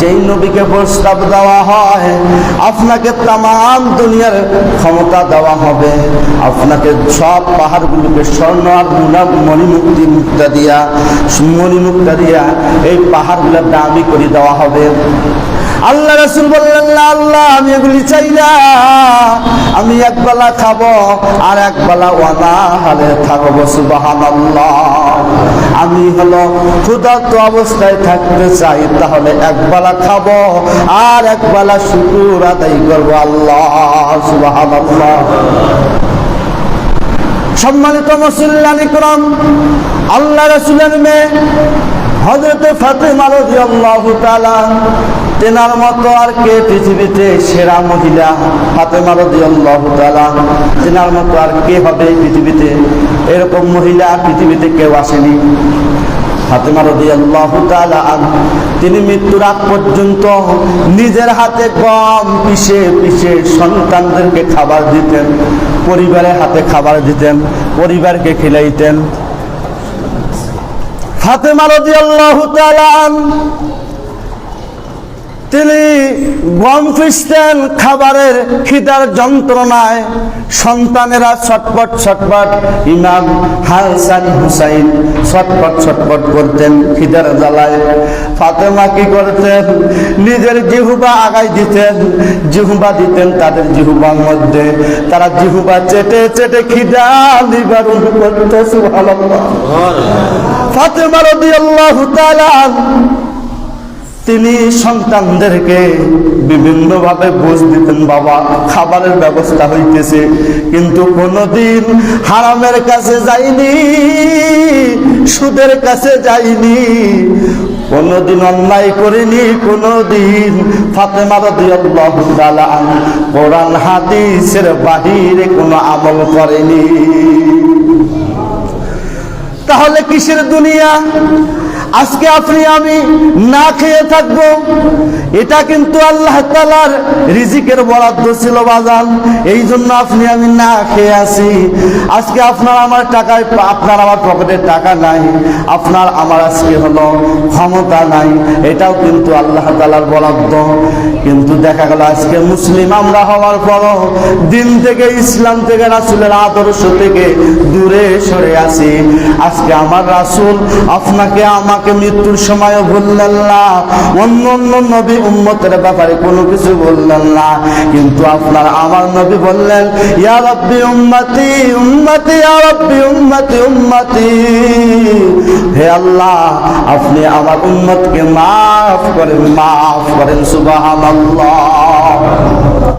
যেই নবীকে প্রস্তাব দেওয়া হয় আপনাকে তামাম দুনিয়ার ক্ষমতা দেওয়া হবে, আপনাকে সব পাহাড়গুলোকে স্বর্ণ আর মণিমুক্তা দিয়া এই পাহাড়গুলো দামি করে দেওয়া হবে। আল্লাহ রাসূল বললেন, না আল্লাহ, আমি এগুলি চাই না, আমি একবেলা খাবো আর একবেলা অনাহারে থাকবো। সুবহানাল্লাহ। আমি হলো ক্ষুধার্ত অবস্থায় থাকতে চাই, তাহলে একবেলা খাবো আর একবেলা শুকর আদায় করবো আল্লাহ। সুবহানাল্লাহ। সম্মানিত মুসল্লিয়ান ইকরাম, আল্লাহ রাসূলের মেয়ে হযরত ফাতেমা রাদিয়াল্লাহু তাআলা, তেনার মতো আর কে পৃথিবীতে সেরা মহিলা? ফাতেমা রাদিয়াল্লাহু তাআলা, তেনার মতো আর কে হবে পৃথিবীতে? এরকম মহিলা পৃথিবীতে কেউ আসেনি। ফাতেমা রাদিয়াল্লাহু তাআলা তিনি মৃত্যুর আগ পর্যন্ত নিজের হাতে গম পিষে পিষে সন্তানদেরকে খাবার দিতেন, পরিবারের হাতে খাবার দিতেন, পরিবারকে খিলাইতেন। ফাতেমা রাদিয়াল্লাহু তাআলা তিনি গম পিষতেন খাবারের খিদার যন্ত্রণায়, সন্তানেরা ছটপট ছটপট, ইমাম হাসান হুসাইন ছটপট ছটপট করতেন খিদার জ্বালায়। ফাতেমা কি করতেন? নিজের জিহ্বা আগায় দিতেন, জিহ্বা দিতেন তাদের জিহ্বার মধ্যে, তারা জিহ্বা চেটে চেটে খিদা নিবারণ করতে। সুবহানাল্লাহ। ফাতেমা রাদিয়াল্লাহু তাআলা তিনি সন্তানদেরকে বিভিন্ন ভাবে বুঝ দিতেন, বাবা খাবারের ব্যবস্থা হইতেছে, কিন্তু কোনদিন হারামের কাছে যায়নি, সুদের কাছে যায়নি, কোনদিন অন্যায় করেনি, কোনদিন ফাতেমা রাদিয়াল্লাহু তাআলা কোরআন হাদিসের বাহিরে কোনো আমল করেনি। তাহলে কিসের দুনিয়া? আজকে আপনি আমি না খেয়ে থাকবো, এটা কিন্তু আল্লাহ তাআলার রিজিকের বরাদ্দ ছিল বাজান, এই জন্য আপনি আমি না খেয়ে আছি। আজকে আপনার আমার টাকায়, আপনার আমার পকেটে টাকা নাই, আপনার আমার আজকে হলো ক্ষমতা নাই, এটাও কিন্তু আল্লাহ তাআলার বরাদ্দ। কিন্তু দেখা গেল আজকে মুসলিম আমরা হওয়ার পরও দিন থেকে, ইসলাম থেকে, রাসূলের আদর্শ থেকে দূরে সরে আছি। আজকে আমার রাসূল আপনাকে আমাকে মৃত্যুর সময় বললেন না, অন্য অন্য নবী উম্মতের ব্যাপারে কোনো কিছু বললেন না, কিন্তু আপনার আমার নবী বললেন, ইয়া রাব্বি উম্মতি উম্মতি, ইয়া রাব্বি উম্মতি উম্মতি, হে আল্লাহ আপনি আমার উম্মতকে মাফ করেন, মাফ করেন। সুবহানাল্লাহ।